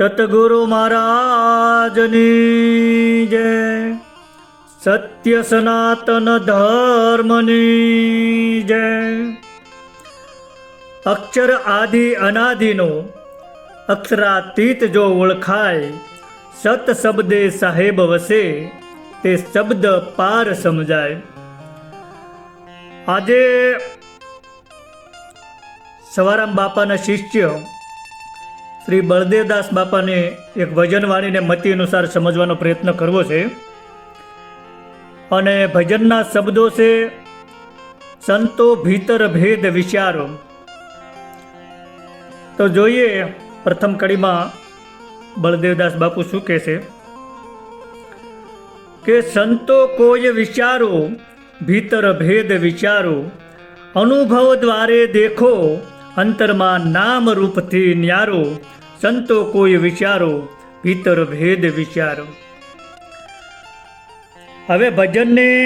સતગુરુ મહારાજની જય. સત્ય સનાતન ધર્મની જય. અક્ષર આદિ અનાદિનો અક્ષરાતીત જો ઓળખાય, સત શબ્દે સાહેબ વસે, તે શબ્દ પાર સમજાય. આજે સવારામ બાપાના શિષ્ય શ્રી બળદેવદાસ બાપાને એક ભજન વાણીને મતિ અનુસાર સમજવાનો પ્રયત્ન કરવો છે. અને ભજનના શબ્દો છે, સંતો ભીતર ભેદ વિચારો. તો જોઈએ પ્રથમ કડીમાં બળદેવદાસ બાપુ શું કહે છે કે સંતો કોઈ વિચારો, ભીતર ભેદ વિચારો, અનુભવ દ્વારે દેખો, અંતરમાં નામ રૂપથી ન્યારો. સંતો કોઈ વિચારો, ભીતર ભેદ વિચારો. હવે ભજનની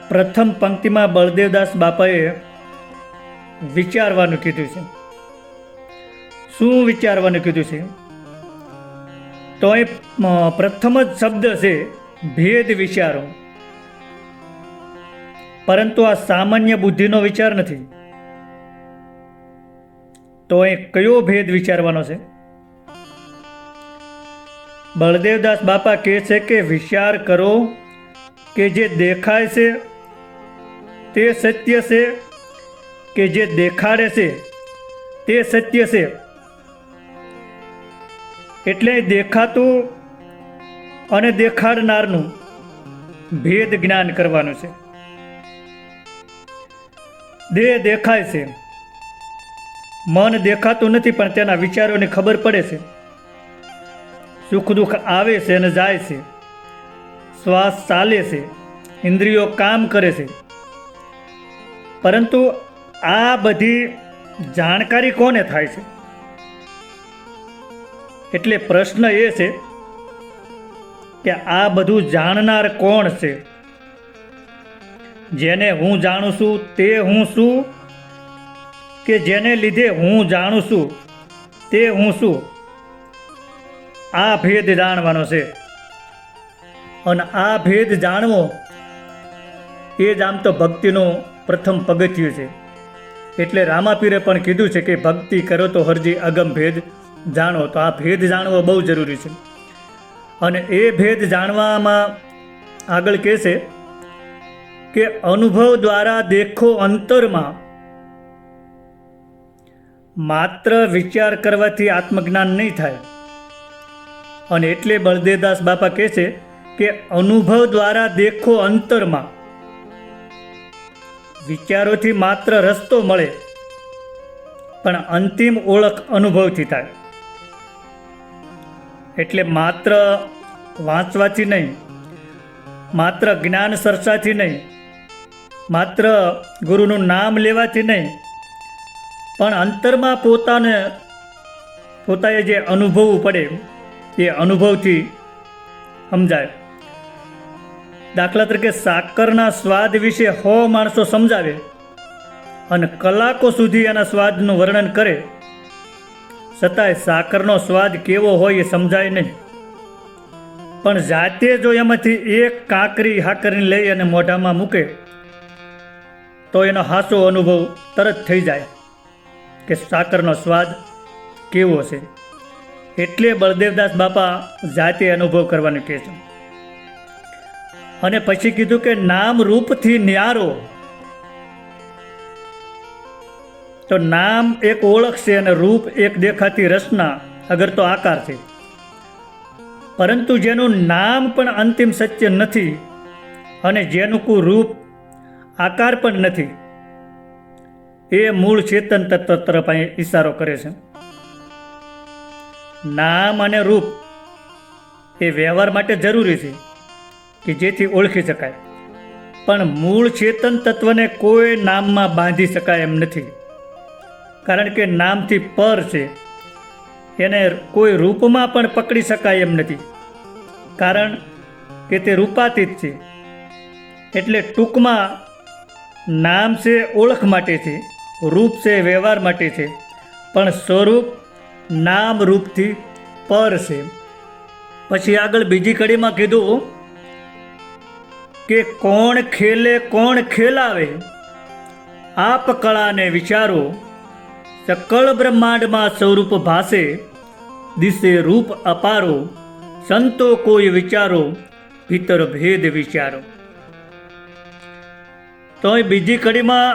પ્રથમ પંક્તિમાં બળદેવદાસ બાપાએ વિચારવાનું કીધું છે. શું વિચારવાનું કીધું છે? તો એ પ્રથમ જ શબ્દ છે ભેદ વિચારો. પરંતુ આ સામાન્ય બુદ્ધિનો વિચાર નથી. તો એ કયો ભેદ વિચારવાનો છે? બળદેવદાસ બાપા કહે છે કે વિચાર કરો કે જે દેખાય છે તે સત્ય છે, કે જે દેખાડે છે તે સત્ય છે. એટલે દેખાતું અને દેખાડનારનું ભેદ જ્ઞાન કરવાનું છે. દેહ દેખાય છે, મન દેખાતું નથી, પણ તેના વિચારોની ખબર પડે છે. સુખ દુઃખ આવે છે અને જાય છે, શ્વાસ ચાલે છે, ઇન્દ્રિયો કામ કરે છે. પરંતુ આ બધી જાણકારી કોને થાય છે? એટલે પ્રશ્ન એ છે કે આ બધું જાણનાર કોણ છે? જેને હું જાણું છું તે હું છું, કે જેને લીધે હું જાણું છું તે હું છું? આ ભેદ જાણવાનો છે. અને આ ભેદ જાણવો એ જ આમ તો ભક્તિનું પ્રથમ પગથિયું છે. એટલે રામાપીરે પણ કીધું છે કે ભક્તિ કરો તો હરજી અગમ ભેદ જાણો. તો આ ભેદ જાણવો બહુ જરૂરી છે. અને એ ભેદ જાણવામાં આગળ કહે છે કે અનુભવ દ્વારા દેખો અંતરમાં. માત્ર વિચાર કરવાથી આત્મજ્ઞાન નહીં થાય. અને એટલે બળદેવદાસ બાપા કહે છે કે અનુભવ દ્વારા દેખો અંતરમાં. વિચારોથી માત્ર રસ્તો મળે, પણ અંતિમ ઓળખ અનુભવથી થાય. એટલે માત્ર વાંચવાથી નહીં, માત્ર જ્ઞાન ચર્ચાથી નહીં, માત્ર ગુરુનું નામ લેવાથી નહીં, પણ અંતરમાં પોતાએ જે અનુભવવું પડે એ અનુભવથી સમજાય. દાખલા તરીકે સાકરના સ્વાદ વિશે 100 માણસો સમજાવે અને કલાકો સુધી એના સ્વાદનું વર્ણન કરે, છતાંય સાકરનો સ્વાદ કેવો હોય એ સમજાય નહીં. પણ જાતે જો એમાંથી એક કાંકરી હાકરીને લઈ અને મોઢામાં મૂકે તો એનો હાસો અનુભવ તરત થઈ જાય કે સાકરનો સ્વાદ કેવો છે. એટલે બળદેવદાસ બાપા જાતે અનુભવ કરવાનું કહે છે. અને પછી કીધું કે નામ રૂપથી ન્યારો. તો નામ એક ઓળખ છે અને રૂપ એક દેખાતી રચના, અગર તો આકાર છે. પરંતુ જેનું નામ પણ અંતિમ સત્ય નથી અને જેનું કોઈ રૂપ આકાર પણ નથી, એ મૂળ ચેતન તત્વ તરફ અહીં ઈશારો કરે છે. નામ અને રૂપ એ વ્યવહાર માટે જરૂરી છે કે જેથી ઓળખી શકાય, પણ મૂળ ચેતન તત્વને કોઈ નામમાં બાંધી શકાય એમ નથી. કારણ કે નામથી પર છે, એને કોઈ રૂપમાં પણ પકડી શકાય એમ નથી, કારણ કે તે રૂપાતીત છે. એટલે ટૂંકમાં નામ છે ઓળખ માટે છે, રૂપ છે વ્યવહાર માટે છે, પણ સ્વરૂપ નામ રૂપથી પર છે. પછી આગળ બીજી કડીમાં કીધું કે કોણ ખેલે કોણ ખેલાવે, આપ કળાને વિચારો, સકળ બ્રહ્માંડમાં સ્વરૂપ ભાસે, દિશે રૂપ અપારો, સંતો કોઈ વિચારો, ભીતર ભેદ વિચારો. તો અહીં બીજી કડીમાં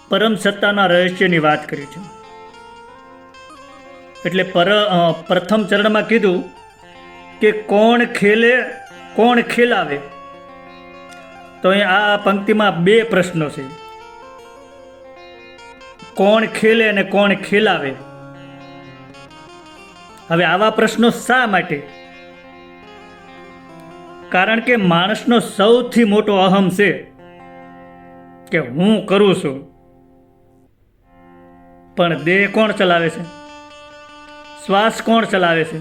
પરમ સત્તાના રહસ્યની વાત કરી છે. એટલે પ્રથમ ચરણમાં કીધું કે કોણ ખેલે કોણ ખેલાવે. તો અહીં આ પંક્તિમાં બે પ્રશ્નો છે, કોણ ખેલે અને કોણ ખેલાવે. હવે આવા પ્રશ્નો શા માટે? કારણ કે માણસનો સૌથી મોટો અહમ છે કે હું કરું છું, પણ દેહ કોણ ચલાવે છે? શ્વાસ કોણ ચલાવે છે?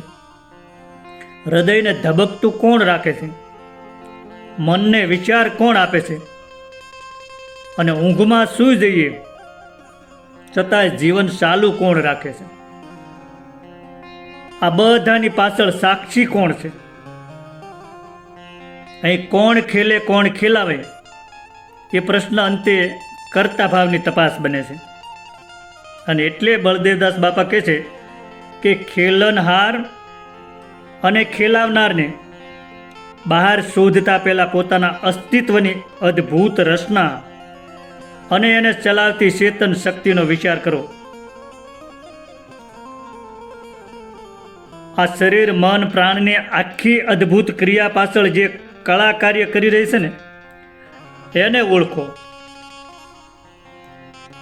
હૃદયને ધબકતું કોણ રાખે છે? મનને વિચાર કોણ આપે છે? અને ઊંઘમાં સૂઈ જઈએ છતાંય જીવન ચાલુ કોણ રાખે છે? આ બધાની પાછળ સાક્ષી કોણ છે? અહીં કોણ ખેલે કોણ ખેલાવે એ પ્રશ્ન અંતે કર્તા ભાવની તપાસ બને છે. અને એટલે બળદેવદાસ બાપા કહે છે કે ખેલનહાર અને ખેલાવનારને બહાર શોધતા પહેલાં પોતાના અસ્તિત્વની અદ્ભુત રચના અને એને ચલાવતી ચેતન શક્તિનો વિચાર કરો. આ શરીર મન પ્રાણની આખી અદ્ભુત ક્રિયા પાછળ જે કળા કાર્ય કરી રહી છે ને એને ઓળખો.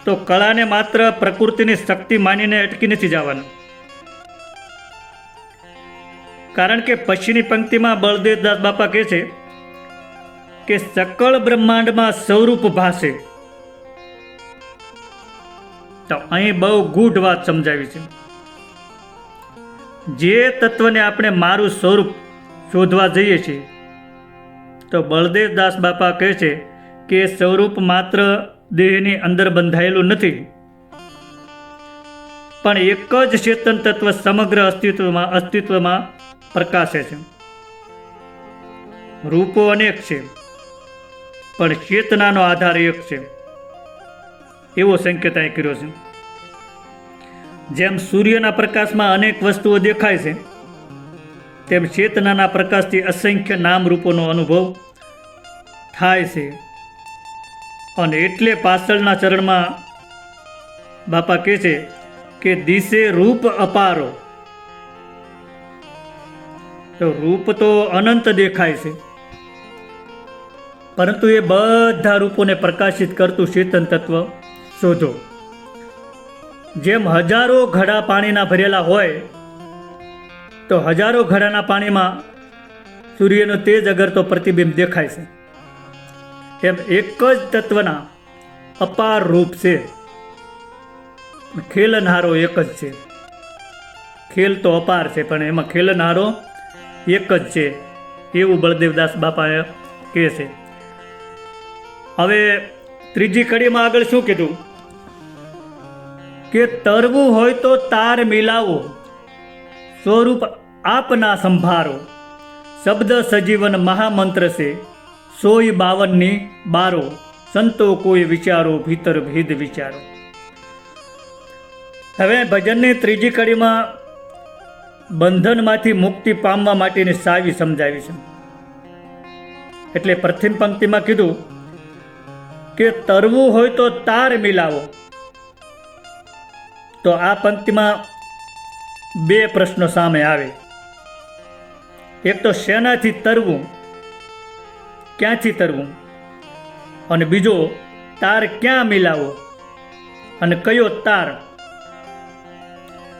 તો કળાને માત્ર પ્રકૃતિની શક્તિ માનીને અટકી નથી જવાનું. કારણ કે પછીની પંક્તિમાં બળદેવદાસ બાપા કહે છે કે સકળ બ્રહ્માંડમાં સ્વરૂપ ભાસે. તો અહીં બહુ ગૂઢ વાત સમજાવી છે. જે તત્વને આપણે મારું સ્વરૂપ શોધવા જઈએ છીએ તો બળદેવદાસ બાપા કહે છે કે સ્વરૂપ માત્ર દેહની અંદર બંધાયેલું નથી, પણ એક જ ચેતન તત્વ સમગ્ર અસ્તિત્વમાં પ્રકાશે છે. રૂપો અનેક છે પણ ચેતનાનો આધાર એક છે, એવો સંકેત અહીં કર્યો છે. જેમ સૂર્યના પ્રકાશમાં અનેક વસ્તુઓ દેખાય છે તેમ ચેતનાના પ્રકાશથી અસંખ્ય નામ રૂપોનો અનુભવ થાય છે. અને એટલે પાછળના ચરણમાં બાપા કહે છે કે દિશે રૂપ અપારો. તો રૂપ તો અનંત દેખાય છે, પરંતુ એ બધા રૂપોને પ્રકાશિત કરતું ચેતન તત્વ શોધો. જેમ હજારો ઘડા પાણીના ભરેલા હોય તો હજારો ઘડાના પાણીમાં સૂર્યનો તેજ અગરતો પ્રતિબિંબ દેખાય છે, એમ એક જ તત્વના અપાર રૂપ છે. ખેલનહારો એક જ છે. ખેલ તો અપાર છે પણ એમાં ખેલનહારો એક જ છે, એવું બળદેવદાસ બાપાએ કહે છે. હવે ત્રીજી કડીમાં આગળ શું કીધું કે તરવું હોય તો તાર મિલાવો, સ્વરૂપ આપના સંભારો, શબ્દ સજીવન મહામંત્ર છે, 152 બારો, સંતો કોઈ વિચારો, ભીતર ભેદ વિચારો. હવે ભજનની ત્રીજી કડીમાં બંધનમાંથી મુક્તિ પામવા માટેની સાવી સમજાવી છે. એટલે પ્રથમ પંક્તિમાં કીધું કે તરવું હોય તો તાર મિલાવો. તો આ પંક્તિમાં બે પ્રશ્નો સામે આવે. એક તો શેનાથી તરવું, ક્યાંથી તરવું, અને બીજો તાર ક્યાં મિલાવો અને કયો તાર.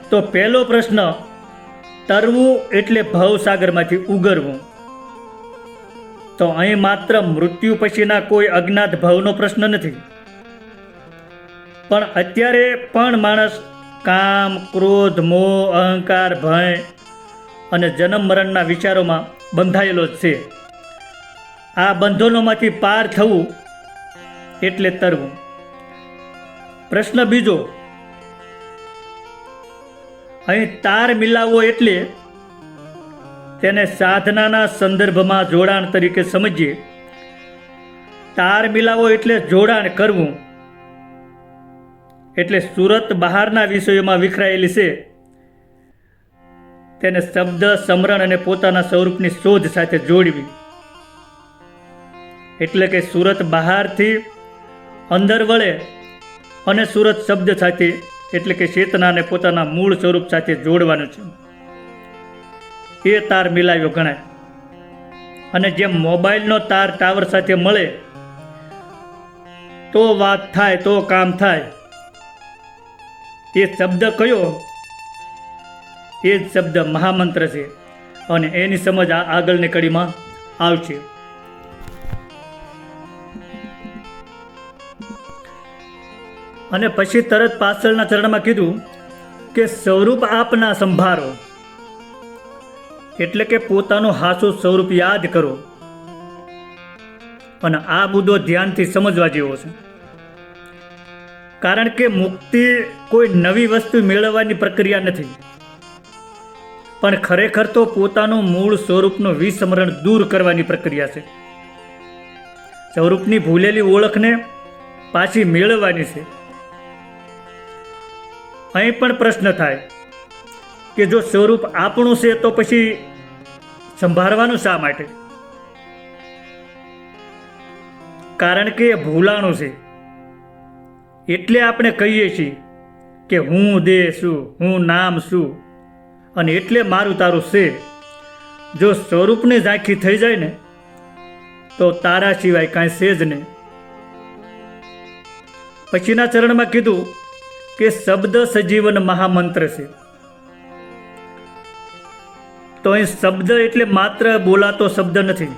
તો પહેલો પ્રશ્ન, તરવું એટલે ભવસાગરમાંથી ઉગરવું. તો અહીં માત્ર મૃત્યુ પછીના કોઈ અજ્ઞાત ભવનો પ્રશ્ન નથી, પણ અત્યારે પણ માણસ કામ, ક્રોધ, મોહ, અહંકાર, ભય અને જન્મ મરણના વિચારોમાં બંધાયેલો જ છે. આ બંધનોમાંથી પાર થવું એટલે તરવું. પ્રશ્ન બીજો, અહીં તાર મિલાવવો એટલે તેને સાધનાના સંદર્ભમાં જોડાણ તરીકે સમજીએ. તાર મિલાવો એટલે જોડાણ કરવું, એટલે સુરત બહારના વિષયોમાં વિખરાયેલી છે તેને શબ્દ સમરણ અને પોતાના સ્વરૂપની શોધ સાથે જોડવી. એટલે કે સુરત બહારથી અંદર વળે અને સુરત શબ્દ સાથે એટલે કે ચેતનાને પોતાના મૂળ સ્વરૂપ સાથે જોડવાનું છે. એ તાર મિલાવ્યો ગણાય. અને જેમ મોબાઈલનો તાર ટાવર સાથે મળે તો વાત થાય, તો કામ થાય. એ શબ્દ કયો? એ જ શબ્દ મહામંત્ર છે અને એની સમજ આ આગળની કડીમાં આવશે. અને પછી તરત પાછળના ચરણમાં કીધું કે સ્વરૂપ આપના સંભાળો, એટલે કે પોતાનું હાસું સ્વરૂપ યાદ કરો. અને આ મુદ્દો ધ્યાનથી સમજવા જેવો છે, કારણ કે મુક્તિ કોઈ નવી વસ્તુ મેળવવાની પ્રક્રિયા નથી, પણ ખરેખર તો પોતાનું મૂળ સ્વરૂપનું વિસ્મરણ દૂર કરવાની પ્રક્રિયા છે. સ્વરૂપની ભૂલેલી ઓળખને પાછી મેળવવાની છે. અહીં પણ પ્રશ્ન થાય કે જો સ્વરૂપ આપણું છે તો પછી સંભાળવાનું શા માટે? કારણ કે એ ભૂલાણું છે. એટલે આપણે કહીએ છીએ કે હું દેહ છું, હું નામ છું, અને એટલે મારું તારું છે. જો સ્વરૂપને ઝાંખી થઈ જાય ને તો તારા સિવાય કાંઈ છે જ નહીં. પછીના ચરણમાં કીધું કે શબ્દ સજીવન મહામંત્ર છે. તો અહીં શબ્દ એટલે માત્ર બોલાતો શબ્દ નથી,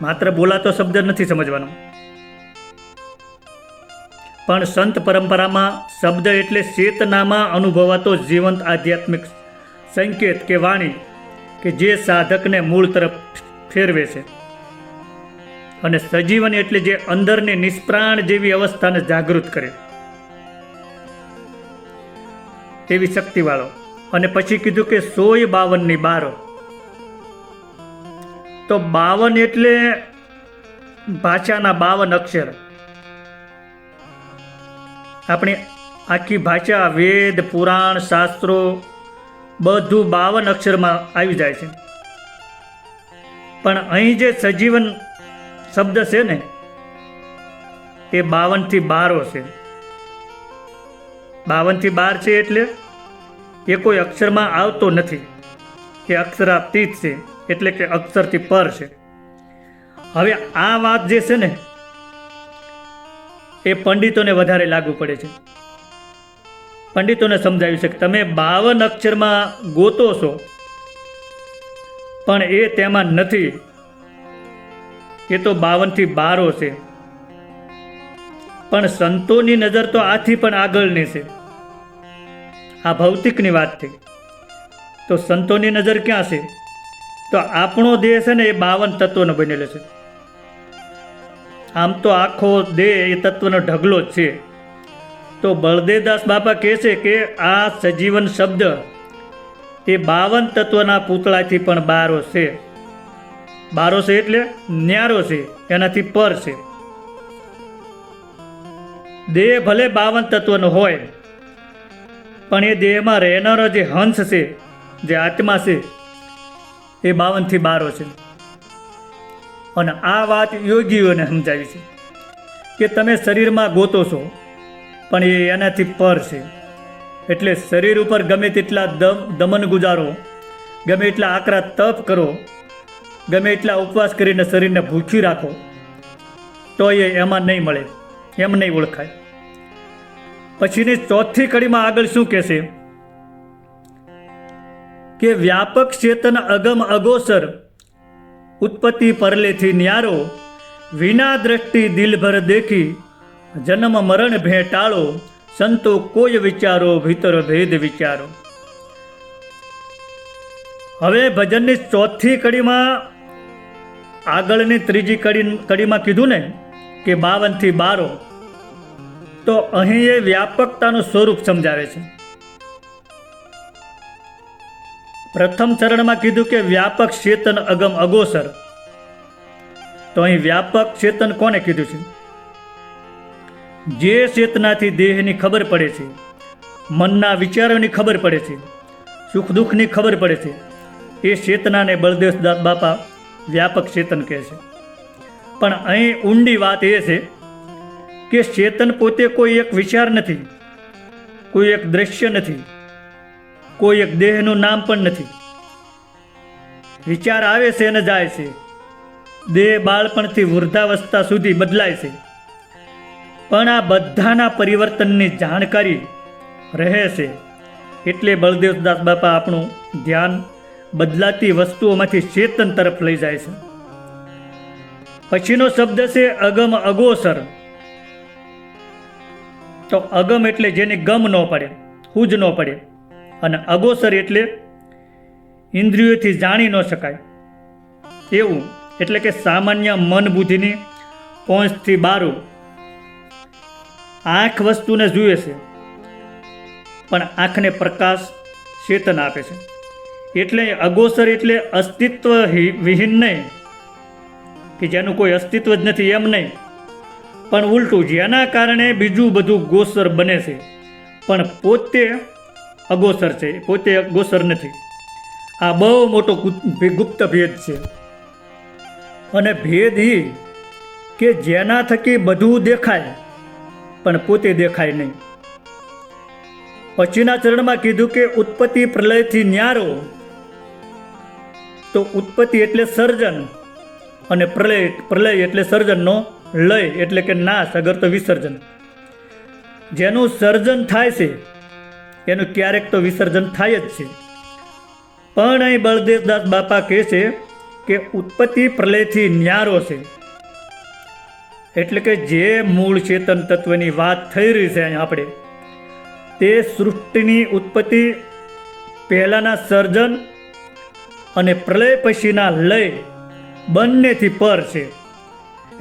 માત્ર બોલાતો શબ્દ નથી સમજવાનો, પણ સંત પરંપરામાં શબ્દ એટલે ચેતનામાં અનુભવાતો જીવંત આધ્યાત્મિક સંકેત કે વાણી કે જે સાધકને મૂળ તરફ ફેરવે છે. અને સજીવન એટલે જે અંદરની નિષ્પ્રાણ જેવી અવસ્થાને જાગૃત કરે તેવી શક્તિવાળો. અને પછી કીધું કે 152 બારો. તો 52 એટલે ભાષાના 52 અક્ષર. આપણી આખી ભાષા, વેદ, પુરાણ, શાસ્ત્રો બધું 52 અક્ષરમાં આવી જાય છે. પણ અહીં જે સજીવન શબ્દ છે ને એ 52 થી 12 છે. 52 થી 12 છે એટલે એ કોઈ અક્ષરમાં આવતો નથી, એ અક્ષરાતીત છે, એટલે કે અક્ષરથી પર છે. હવે આ વાત જે છે ને એ પંડિતોને વધારે લાગુ પડે છે. પંડિતોને સમજાવ્યું છે કે તમે 52 અક્ષરમાં ગોતો છો પણ એ તેમાં નથી, એ તો 52 થી 12 છે. પણ સંતોની નજર તો આથી પણ આગળની છે. આ ભૌતિકની વાત થઈ. તો સંતોની નજર ક્યાં છે? તો આપણો દેહ છે ને એ 52 તત્વનો બનેલો છે. આમ તો આખો દેહ એ તત્વનો ઢગલો જ છે. તો બળદેવદાસ બાપા કહે છે કે આ સજીવન શબ્દ એ 52 તત્વના પૂતળાથી પણ બારો છે. બારો છે એટલે ન્યારો છે, એનાથી પર છે. દેહ ભલે 52 તત્વનો હોય પણ એ દેહમાં રહેનારો જે હંસ છે, જે આત્મા છે, એ 52 થી 12 છે. અને આ વાત યોગીઓને સમજાવી છે કે તમે શરીરમાં ગોતો છો પણ એ એનાથી પર છે. એટલે શરીર ઉપર ગમે તેટલા દમન ગુજારો, ગમે એટલા આકરા તપ કરો, ગમે એટલા ઉપવાસ કરીને શરીરને ભૂખી રાખો તો એ એમાં નહીં મળે, એમ નહીં ઓળખાય. પછીની ચોથી કડીમાં આગળ શું કહેશે કે વ્યાપક ચેતન અગમ અગોચર ઉત્પત્તિ પરલેથી ન્યારો, વિના દ્રષ્ટિ દિલભર દેખી જન્મ મરણ ભેટાળો, સંતો કોઈ વિચારો ભીતર ભેદ વિચારો. હવે ભજનની ચોથી કડીમાં આગળની ત્રીજી કડીમાં કીધું ને કે 52 થી 12, તો અહીં એ વ્યાપકતાનું સ્વરૂપ સમજાવે છે. પ્રથમ ચરણમાં કીધું કે વ્યાપક ચેતન અગમ અગોચર. તો અહીં વ્યાપક ચેતન કોને કીધું છે? જે ચેતનાથી દેહની ખબર પડે છે, મનના વિચારોની ખબર પડે છે, સુખ દુઃખની ખબર પડે છે, એ ચેતનાને બળદેવદાસ બાપા વ્યાપક ચેતન કહે છે. પણ અહીં ઊંડી વાત એ છે કે ચેતન પોતે કોઈ એક વિચાર નથી, કોઈ એક દ્રશ્ય નથી, કોઈ એક દેહનું નામ પણ નથી. વિચાર આવે છે અને જાય છે. દેહ બાળપણથી વૃદ્ધાવસ્થા સુધી બદલાય છે, પણ આ બધાના પરિવર્તનની જાણકારી રહે છે. એટલે બળદેવદાસ બાપા આપણું ધ્યાન બદલાતી વસ્તુઓમાંથી ચેતન તરફ લઈ જાય છે. પછીનો શબ્દ છે અગમ અગોચર. તો અગમ એટલે જેને ગમ ન પડે, હુજ ન પડે, અને અગોચર એટલે ઇન્દ્રિયોથી જાણી ન શકાય એવું, એટલે કે સામાન્ય મન બુદ્ધિની પહોંચથી બારું. આંખ વસ્તુને જુએ છે, પણ આંખને પ્રકાશ ચેતન આપે છે. એટલે અગોચર એટલે અસ્તિત્વ વિહીન નહીં, કે જેનું કોઈ અસ્તિત્વ જ નથી એમ નહીં, પણ ઉલટું, જેના કારણે બીજું બધું ગોચર બને છે, પણ પોતે અગોચર છે, પોતે ગોચર નથી. આ બહુ મોટો ગુપ્ત ભેદ છે. અને ભેદ એ કે જેના થકી બધું દેખાય પણ પોતે દેખાય નહીં. પછીના ચરણમાં કીધું કે ઉત્પત્તિ પ્રલયથી ન્યારો. તો ઉત્પત્તિ એટલે સર્જન, અને પ્રલય એટલે સર્જનનો લય, એટલે કે નાશ, અગર તો વિસર્જન. જેનું સર્જન થાય છે એનું ક્યારેક તો વિસર્જન થાય જ છે. પણ અહીં બળદેવદાસ બાપા કહે છે કે ઉત્પત્તિ પ્રલયથી ન્યારો છે. એટલે કે જે મૂળ ચેતન તત્વની વાત થઈ રહી છે અહીં આપણે, તે સૃષ્ટિની ઉત્પત્તિ પહેલાંના સર્જન અને પ્રલય પછીના લય બંનેથી પર છે.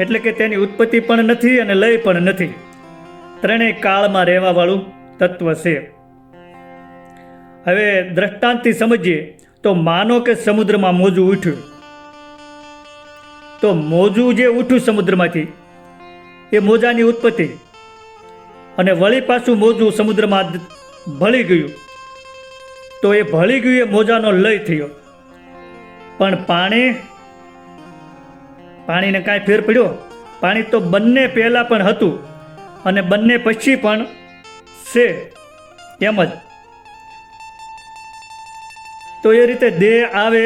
એટલે કે તેની ઉત્પત્તિ પણ નથી અને લય પણ નથી, ત્રણેય કાળમાં રહેવાવાળું તત્વ છે. હવે દ્રષ્ટાંતથી સમજીએ તો માનો કે સમુદ્રમાં મોજું ઉઠ્યું. તો મોજું જે ઉઠ્યું સમુદ્રમાંથી, એ મોજાની ઉત્પત્તિ, અને વળી પાછું મોજું સમુદ્રમાં ભળી ગયું, તો એ ભળી ગયું એ મોજાનો લય થયો. પણ પાણીને કાંઈ ફેર પડ્યો? પાણી તો બંને પહેલાં પણ હતું અને બંને પછી પણ છે એમ જ. તો એ રીતે દેહ આવે,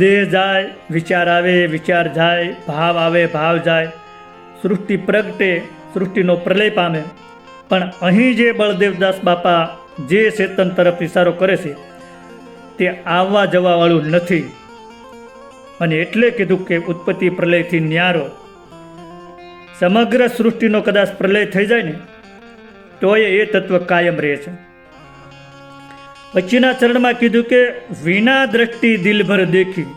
દેહ જાય, વિચાર આવે, વિચાર જાય, ભાવ આવે, ભાવ જાય, સૃષ્ટિ પ્રગટે, સૃષ્ટિનો પ્રલય પામે. પણ અહીં જે બળદેવદાસ બાપા જે ચેતન તરફ ઇશારો કરે છે તે આવવા જવાવાળું નથી. અને એટલે કીધું કે ઉત્પત્તિ પ્રલયથી ન્યારો. સમગ્ર સૃષ્ટિનો કદાચ પ્રલય થઈ જાય ને તો એ તત્વ કાયમ રહે છે. પછીના ચરણમાં કીધું કે વિના દ્રષ્ટિ દિલભર દેખી.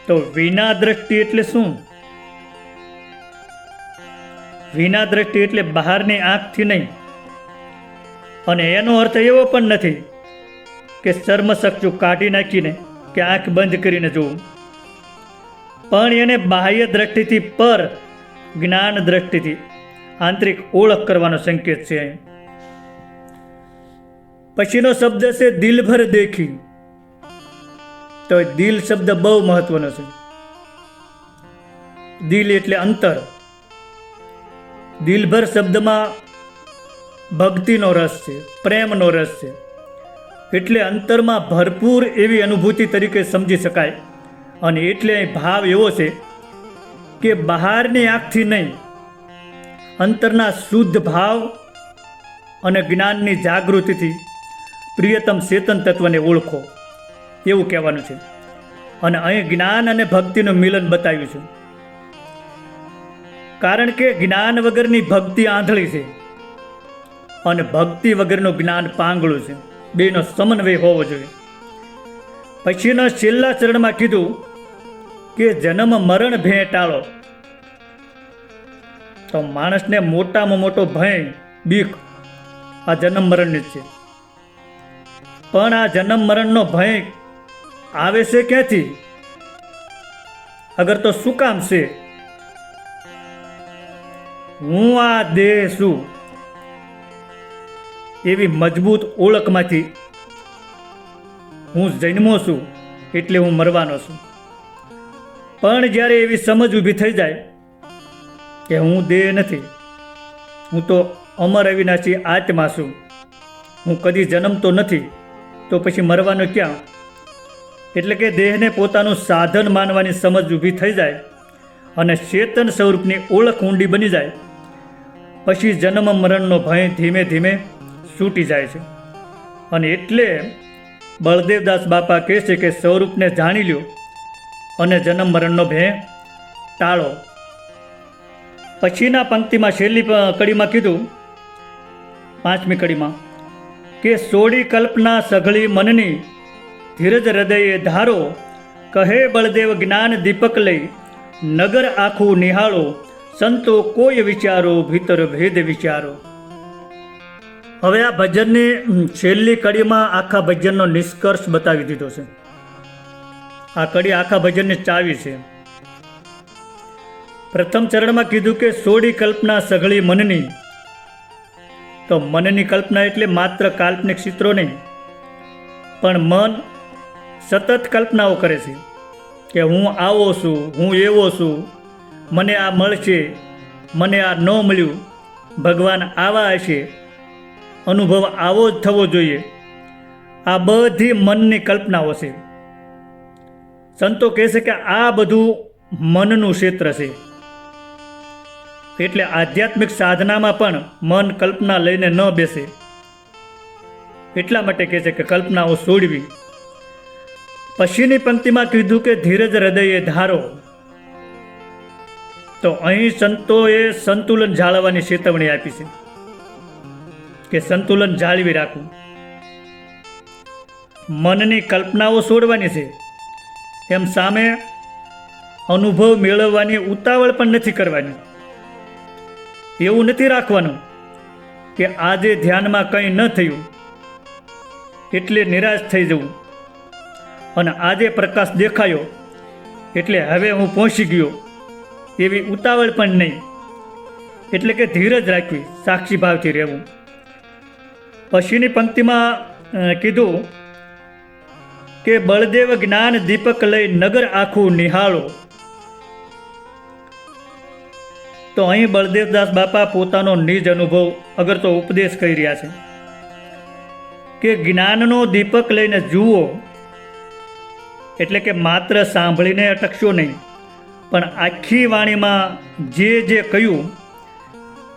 તો વિના દ્રષ્ટિ એટલે શું? વિના દ્રષ્ટિ એટલે બહારની આંખથી નહીં, અને એનો અર્થ એવો પણ નથી કે ચર્મચક્ષુ કાઢી નાખીને કે આંખ બંધ કરીને જોવું, પણ એને બાહ્ય દ્રષ્ટિથી પર, જ્ઞાન દ્રષ્ટિથી આંતરિક ઓળખ કરવાનો સંકેત છે. પછીનો શબ્દ છે દિલભર દેખી. તો દિલ શબ્દ બહુ મહત્વનો છે. દિલ એટલે અંતર. દિલભર શબ્દમાં ભક્તિનો રસ છે, પ્રેમનો રસ છે. એટલે અંતરમાં ભરપૂર એવી અનુભૂતિ તરીકે સમજી શકાય. અને એટલે ભાવ એવો છે કે બહારની આંખથી નહીં, અંતરના શુદ્ધ ભાવ અને જ્ઞાનની જાગૃતિથી પ્રિયતમ ચેતન તત્વને ઓળખો, એવું કહેવાનું છે. અને અહીં જ્ઞાન અને ભક્તિનું મિલન બતાવ્યું છે. કારણ કે જ્ઞાન વગરની ભક્તિ આંધળી છે અને ભક્તિ વગરનું જ્ઞાન પાંગળું છે. બેનો સમન્વય હોવો જોઈએ. પછીના છેલ્લા ચરણમાં કીધું કે જન્મ મરણ ભય ટાળો. તો માણસને મોટામાં મોટો ભય, બીક આ જન્મ મરણની જ છે. પણ આ જન્મ મરણનો ભય આવે છે ક્યાંથી? અગર તો શું કામ છે? હું આ દેહ છું એવી મજબૂત ઓળખમાંથી હું જન્મો છું એટલે હું મરવાનો છું. પણ જ્યારે એવી સમજ ઊભી થઈ જાય કે હું દેહ નથી, હું તો અમર અવિનાશી આત્મા છું, હું કદી જન્મતો નથી, તો પછી મરવાનો ક્યાં? એટલે કે દેહને પોતાનું સાધન માનવાની સમજ ઊભી થઈ જાય અને ચેતન સ્વરૂપની ઓળખ ઊંડી બની જાય, પછી જન્મ મરણનો ભય ધીમે ધીમે છૂટી જાય છે. અને એટલે બળદેવદાસ બાપા કહે છે કે સ્વરૂપને જાણી લ્યો અને જન્મ મરણનો ભય ટાળો. પછીના પંક્તિમાં છેલ્લી કડીમાં કીધું, 5મી કડીમાં, કે સોડી કલ્પના સઘળી મનની ધીરજ હૃદયે ધારો, કહે બળદેવ જ્ઞાન દીપક લઈ નગર આખું નિહાળો, સંતો કોઈ વિચારો ભીતર ભેદ વિચારો. હવે આ ભજનની છેલ્લી કડીમાં આખા ભજનનો નિષ્કર્ષ બતાવી દીધો છે. આ કડી આખા ભજનની ચાવી છે. પ્રથમ ચરણમાં કીધું કે સોડી કલ્પના સઘળી મનની. તો મનની કલ્પના એટલે માત્ર કાલ્પનિક ચિત્રો નહીં, પણ મન સતત કલ્પનાઓ કરે છે કે હું આવો છું, હું એવો છું, મને આ મળશે, મને આ ન મળ્યું, ભગવાન આવા હશે, અનુભવ આવો જ થવો જોઈએ. આ બધી મનની કલ્પનાઓ છે. સંતો કહે છે કે આ બધું મનનું ક્ષેત્ર છે. એટલે આધ્યાત્મિક સાધનામાં પણ મન કલ્પના લઈને ન બેસે. એટલા માટે કહે છે કે કલ્પનાઓ છોડવી. પછીની પંક્તિમાં કીધું કે ધીરજ હૃદયે ધારો. તો અહીં સંતોએ સંતુલન જાળવવાની ચેતવણી આપી છે કે સંતુલન જાળવી રાખવું. મનની કલ્પનાઓ છોડવાની છે, એમ સામે અનુભવ મેળવવાની ઉતાવળ પણ નથી કરવાની. એવું નથી રાખવાનું કે આજે ધ્યાનમાં કંઈ ન થયું એટલે નિરાશ થઈ જવું, અને આજે પ્રકાશ દેખાયો એટલે હવે હું પહોંચી ગયો, એવી ઉતાવળ પણ નહીં. એટલે કે ધીરજ રાખવી, સાક્ષી ભાવથી રહેવું. પછીની પંક્તિમાં કીધું કે બળદેવ જ્ઞાન દીપક લઈ નગર આખું નિહાળો. તો અહીં બળદેવદાસ બાપા પોતાનો નિજ અનુભવ અગર તો ઉપદેશ કરી રહ્યા છે કે જ્ઞાનનો દીપક લઈને જુઓ. એટલે કે માત્ર સાંભળીને અટકશો નહીં, પણ આખી વાણીમાં જે જે કહ્યું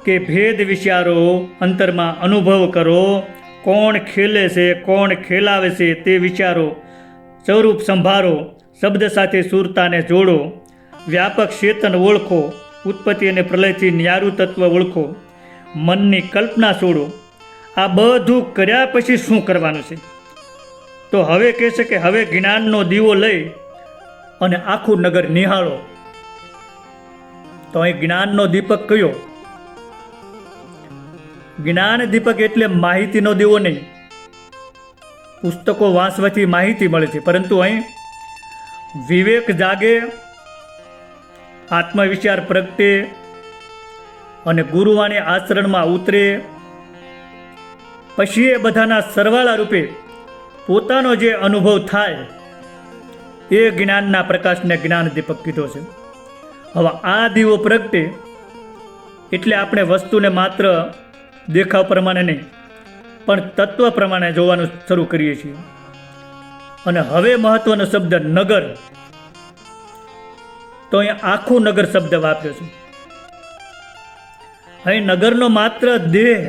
કે ભેદ વિચારો, અંતરમાં અનુભવ કરો, કોણ ખેલે છે, કોણ ખેલાવે છે તે વિચારો, સ્વરૂપ સંભાળો, શબ્દ સાથે સુરતાને જોડો, વ્યાપક ચેતન ઓળખો, ઉત્પત્તિ અને પ્રલયથી ન્યારું તત્વ ઓળખો, મનની કલ્પના છોડો. આ બધું કર્યા પછી શું કરવાનું છે? તો હવે કહે છે કે હવે જ્ઞાનનો દીવો લઈ અને આખું નગર નિહાળો. તો અહીં જ્ઞાનનો દીપક કયો? જ્ઞાન દીપક એટલે માહિતીનો દીવો નહીં. પુસ્તકો વાંચવાથી માહિતી મળે છે, પરંતુ અહીં વિવેક જાગે, આત્મવિચાર પ્રગટે અને ગુરુવાણી આચરણમાં ઉતરે, પછી એ બધાના સરવાળા રૂપે પોતાનો જે અનુભવ થાય એ જ્ઞાનના પ્રકાશને જ્ઞાન દીપક કીધો છે. હવે આ દીવો પ્રગટે એટલે આપણે વસ્તુને માત્ર દેખાવ પ્રમાણે નહીં, પણ તત્વ પ્રમાણે જોવાનું શરૂ કરીએ છીએ. અને હવે મહત્વનો શબ્દ નગર. તો અહીંયા આખું નગર શબ્દ વાપર્યો છે. અહીં નગરનો માત્ર દેહ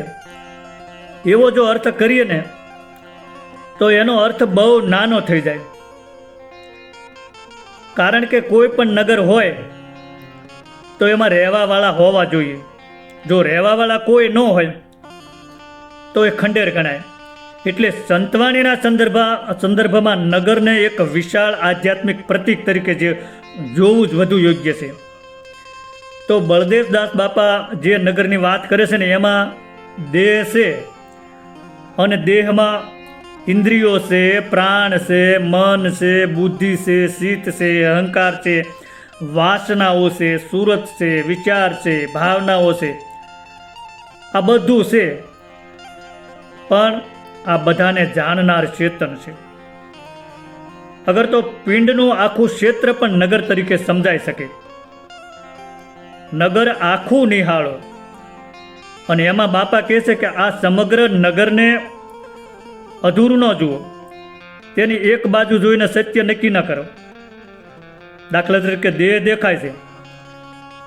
એવો જો અર્થ કરીએ ને તો એનો અર્થ બહુ નાનો થઈ જાય. કારણ કે કોઈ પણ નગર હોય તો એમાં રહેવાવાળા હોવા જોઈએ. જો રહેવાવાળા કોઈ ન હોય તો એ ખંડેર ગણાય. એટલે સંતવાણીના સંદર્ભમાં નગરને એક વિશાળ આધ્યાત્મિક પ્રતીક તરીકે જે જોવું જ વધુ યોગ્ય છે. તો બળદેવદાસ બાપા જે નગરની વાત કરે છે ને એમાં દેહ છે, અને દેહમાં ઇન્દ્રિયો છે, પ્રાણ છે, મન છે, બુદ્ધિ છે, ચિત્ત છે, અહંકાર છે, વાસનાઓ છે, સુરત છે, વિચાર છે, ભાવનાઓ છે, આ બધું છે. પણ આ બધાને જાણનાર ચેતન છે. અગર તો પિંડનું આખું ક્ષેત્ર પણ નગર તરીકે સમજાઈ શકે. નગર આખું નિહાળો, અને એમાં બાપા કહે છે કે આ સમગ્ર નગરને અધૂરું ન જુઓ, તેની એક બાજુ જોઈને સત્ય નક્કી ન કરો. દાખલા તરીકે દેહ દેખાય છે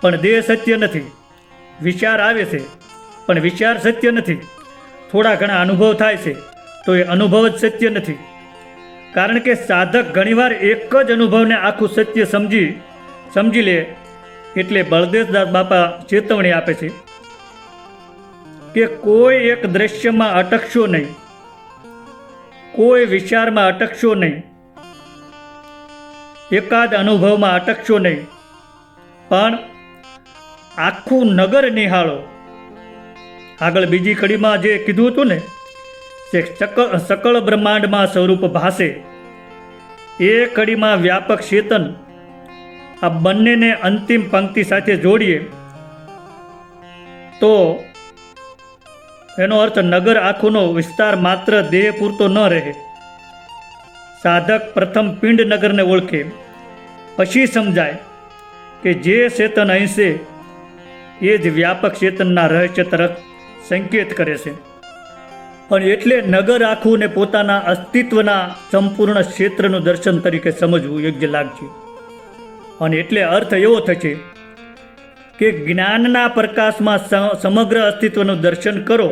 પણ દેહ સત્ય નથી. વિચાર આવે છે પણ વિચાર સત્ય નથી. થોડા ઘણા અનુભવ થાય છે તો એ અનુભવ જ સત્ય નથી. કારણ કે સાધક ઘણીવાર એક જ અનુભવને આખું સત્ય સમજી લે. એટલે બળદેવદાસ બાપા ચેતવણી આપે છે કે કોઈ એક દ્રશ્યમાં અટકશો નહીં, કોઈ વિચારમાં અટકશો નહીં, એકાદ અનુભવમાં અટકશો નહીં, પણ આખું નગર નિહાળો. આગળ બીજી કડીમાં જે કીધું હતું ને, સકળ બ્રહ્માંડમાં સ્વરૂપ ભાસે, એ કડીમાં વ્યાપક ચેતન, આ બંનેને અંતિમ પંક્તિ સાથે જોડીએ તો એનો અર્થ નગર આખુંનો વિસ્તાર માત્ર દેહ પૂરતો ન રહે. સાધક પ્રથમ પિંડ નગરને ઓળખે, પછી સમજાય કે જે ચેતન અહીં છે એ જ વ્યાપક ચેતનના રહસ્ય તરફ સંકેત કરે છે. અને એટલે નગર આખુંને પોતાના અસ્તિત્વના સંપૂર્ણ ક્ષેત્રનું દર્શન તરીકે સમજવું યોગ્ય લાગશે. અને એટલે અર્થ એવો થશે કે જ્ઞાનના પ્રકાશમાં સમગ્ર અસ્તિત્વનું દર્શન કરો.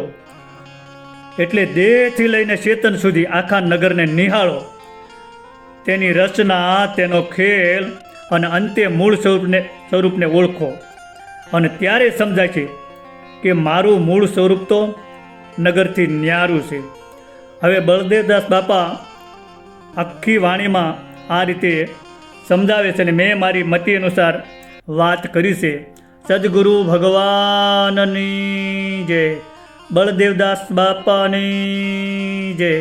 એટલે દેહથી લઈને ચેતન સુધી આખા નગરને નિહાળો, તેની રચના, તેનો ખેલ અને અંતે મૂળ સ્વરૂપને ઓળખો. અને ત્યારે સમજાય છે કે મારું મૂળ સ્વરૂપ તો નગરથી ન્યારું છે. હવે બળદેવદાસ બાપા આખી વાણીમાં આ રીતે સમજાવે છે અને મેં મારી મતિ અનુસાર વાત કરી છે. સદગુરુ ભગવાનની જય, બળદેવદાસ બાપાની જય.